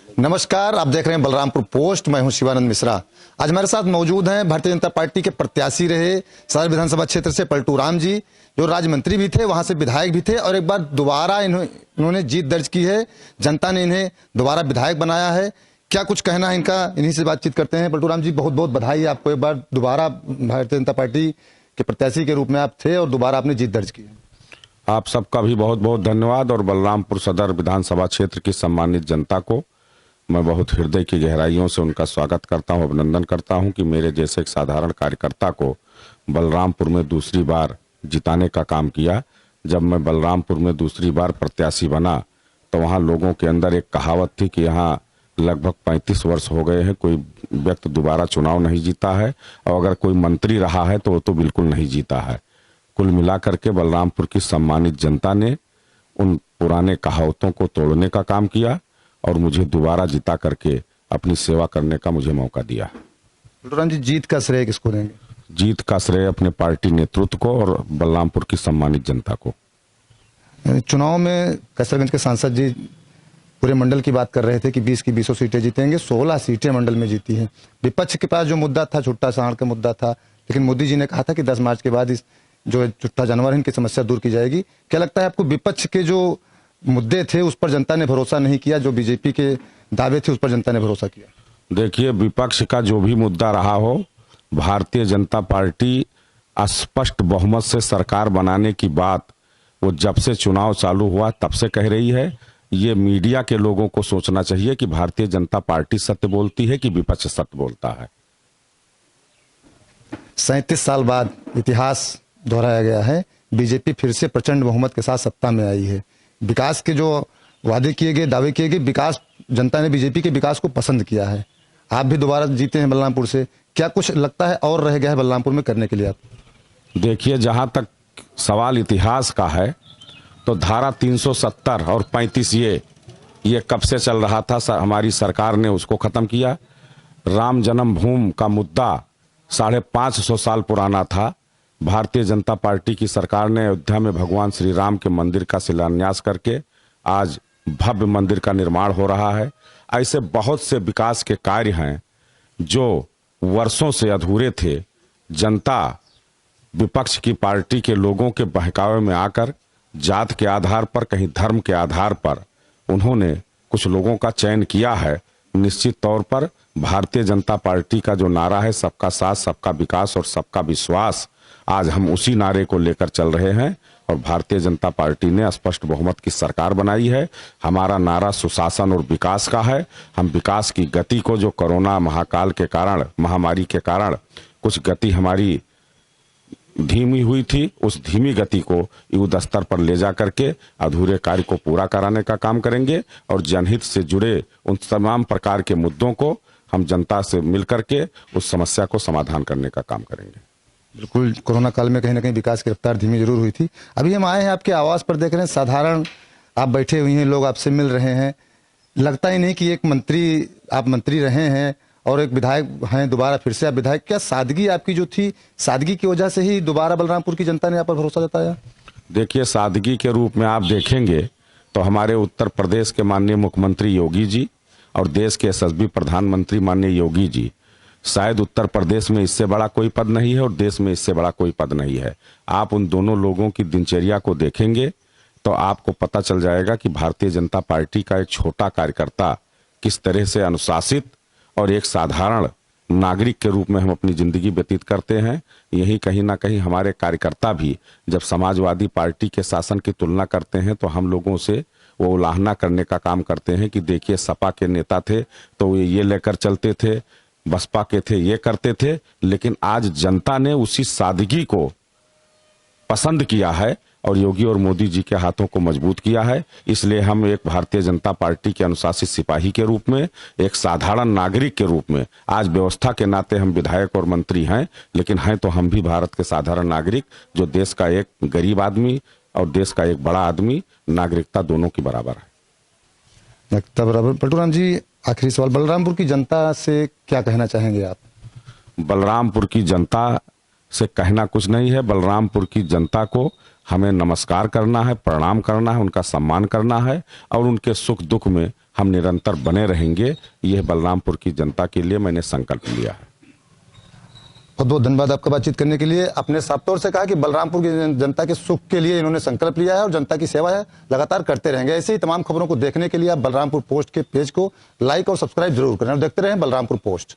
नमस्कार, आप देख रहे हैं बलरामपुर पोस्ट। मैं हूं शिवानंद मिश्रा। आज हमारे साथ मौजूद हैं भारतीय जनता पार्टी के प्रत्याशी रहे सदर विधानसभा क्षेत्र से पलटू राम जी, जो राज्य मंत्री भी थे, वहां से विधायक भी थे और एक बार दोबारा इन्होंने जीत दर्ज की है। जनता ने इन्हें दोबारा विधायक बनाया है। क्या कुछ कहना है इनका, इन्हीं से बातचीत करते हैं। पलटू राम जी, बहुत बहुत बधाई आपको। एक बार दोबारा भारतीय जनता पार्टी के प्रत्याशी के रूप में आप थे और दोबारा आपने जीत दर्ज की है। आप सबका भी बहुत बहुत धन्यवाद। और बलरामपुर सदर विधानसभा क्षेत्र की सम्मानित जनता को मैं बहुत हृदय की गहराइयों से उनका स्वागत करता हूं, अभिनंदन करता हूं कि मेरे जैसे एक साधारण कार्यकर्ता को बलरामपुर में दूसरी बार जिताने का काम किया। जब मैं बलरामपुर में दूसरी बार प्रत्याशी बना तो वहां लोगों के अंदर एक कहावत थी कि यहाँ लगभग 35 वर्ष हो गए हैं, कोई व्यक्ति दोबारा चुनाव नहीं जीता है, और अगर कोई मंत्री रहा है तो वो तो बिल्कुल नहीं जीता है। कुल मिलाकर के बलरामपुर की सम्मानित जनता ने उन पुराने कहावतों को तोड़ने का काम किया और मुझे दोबारा जिता करके अपनी सेवा करने का मुझे मौका दिया। पलटू जी, जीत का श्रेय किसको देंगे? जीत का श्रेय अपने पार्टी नेतृत्व को और बलरामपुर की सम्मानित जनता को। चुनाव में कैसरगंज के सांसद जी पूरे मंडल की बात कर रहे थे कि 20 की 20 सीटें जीतेंगे। 16 सीटें मंडल में जीती हैं। विपक्ष के पास जो मुद्दा था, छुट्टा सांड का मुद्दा था, लेकिन मोदी जी ने कहा था कि 10 मार्च के बाद इस जो छुट्टा जानवर है इनकी समस्या दूर की जाएगी। क्या लगता है आपको, विपक्ष के जो मुद्दे थे उस पर जनता ने भरोसा नहीं किया, जो बीजेपी के दावे थे उस पर जनता ने भरोसा किया? देखिए, विपक्ष का जो भी मुद्दा रहा हो, भारतीय जनता पार्टी स्पष्ट बहुमत से सरकार बनाने की बात वो जब से चुनाव चालू हुआ तब से कह रही है। ये मीडिया के लोगों को सोचना चाहिए कि भारतीय जनता पार्टी सत्य बोलती है कि विपक्ष सत्य बोलता है। 37 साल बाद इतिहास दोहराया गया है। बीजेपी फिर से प्रचंड बहुमत के साथ सत्ता में आई है। विकास के जो वादे किए गए, दावे किए गए, विकास, जनता ने बीजेपी के विकास को पसंद किया है। आप भी दोबारा जीते हैं बलरामपुर से। क्या कुछ लगता है और रह गया है बलरामपुर में करने के लिए? आप देखिए, जहां तक सवाल इतिहास का है तो धारा 370 और 35 ये कब से चल रहा था, हमारी सरकार ने उसको खत्म किया। राम जन्मभूमि का मुद्दा 550 साल पुराना था। भारतीय जनता पार्टी की सरकार ने अयोध्या में भगवान श्री राम के मंदिर का शिलान्यास करके आज भव्य मंदिर का निर्माण हो रहा है। ऐसे बहुत से विकास के कार्य हैं जो वर्षों से अधूरे थे। जनता विपक्ष की पार्टी के लोगों के बहकावे में आकर जात के आधार पर, कहीं धर्म के आधार पर उन्होंने कुछ लोगों का चयन किया है। निश्चित तौर पर भारतीय जनता पार्टी का जो नारा है, सबका साथ, सबका विकास और सबका विश्वास, आज हम उसी नारे को लेकर चल रहे हैं और भारतीय जनता पार्टी ने स्पष्ट बहुमत की सरकार बनाई है। हमारा नारा सुशासन और विकास का है। हम विकास की गति को, जो कोरोना महाकाल के कारण, महामारी के कारण कुछ गति हमारी धीमी हुई थी, उस धीमी गति को युद्ध स्तर पर ले जा करके अधूरे कार्य को पूरा कराने का काम करेंगे और जनहित से जुड़े उन तमाम प्रकार के मुद्दों को हम जनता से मिलकर के उस समस्या को समाधान करने का काम करेंगे। बिल्कुल, कोरोना काल में कहीं ना कहीं विकास की रफ्तार धीमी जरूर हुई थी। अभी हम आए हैं आपके आवास पर, देख रहे हैं साधारण आप बैठे हुए हैं, लोग आपसे मिल रहे हैं। लगता ही नहीं कि एक मंत्री, आप मंत्री रहे हैं और एक विधायक हैं, दोबारा फिर से आप विधायक। क्या सादगी आपकी जो थी, सादगी की वजह से ही दोबारा बलरामपुर की जनता ने आप पर भरोसा जताया? देखिए, सादगी के रूप में आप देखेंगे तो हमारे उत्तर प्रदेश के माननीय मुख्यमंत्री योगी जी और देश के यशस्वी प्रधानमंत्री माननीय योगी जी, शायद उत्तर प्रदेश में इससे बड़ा कोई पद नहीं है और देश में इससे बड़ा कोई पद नहीं है। आप उन दोनों लोगों की दिनचर्या को देखेंगे तो आपको पता चल जाएगा कि भारतीय जनता पार्टी का एक छोटा कार्यकर्ता किस तरह से अनुशासित और एक साधारण नागरिक के रूप में हम अपनी जिंदगी व्यतीत करते हैं। यही कहीं ना कहीं हमारे कार्यकर्ता भी जब समाजवादी पार्टी के शासन की तुलना करते हैं तो हम लोगों से वो उलाहना करने का काम करते हैं कि देखिए, सपा के नेता थे तो ये लेकर चलते थे, बसपा के थे ये करते थे। लेकिन आज जनता ने उसी सादगी को पसंद किया है और योगी और मोदी जी के हाथों को मजबूत किया है। इसलिए हम एक भारतीय जनता पार्टी के अनुशासित सिपाही के रूप में, एक साधारण नागरिक के रूप में, आज व्यवस्था के नाते हम विधायक और मंत्री हैं, लेकिन हैं तो हम भी भारत के साधारण नागरिक, जो देश का एक गरीब आदमी और देश का एक बड़ा आदमी, नागरिकता दोनों की बराबर है। बराबर। पलटू राम जी, आखिरी सवाल, बलरामपुर की जनता से क्या कहना चाहेंगे आप? बलरामपुर की जनता से कहना कुछ नहीं है। बलरामपुर की जनता को हमें नमस्कार करना है, प्रणाम करना है, उनका सम्मान करना है और उनके सुख दुख में हम निरंतर बने रहेंगे। यह बलरामपुर की जनता के लिए मैंने संकल्प लिया है। बहुत बहुत धन्यवाद आपका बातचीत करने के लिए। आपने साफ तौर से कहा कि बलरामपुर की जनता के सुख के लिए इन्होंने संकल्प लिया है और जनता की सेवा है लगातार करते रहेंगे। ऐसे ही तमाम खबरों को देखने के लिए आप बलरामपुर पोस्ट के पेज को लाइक और सब्सक्राइब जरूर करें और देखते रहें बलरामपुर पोस्ट।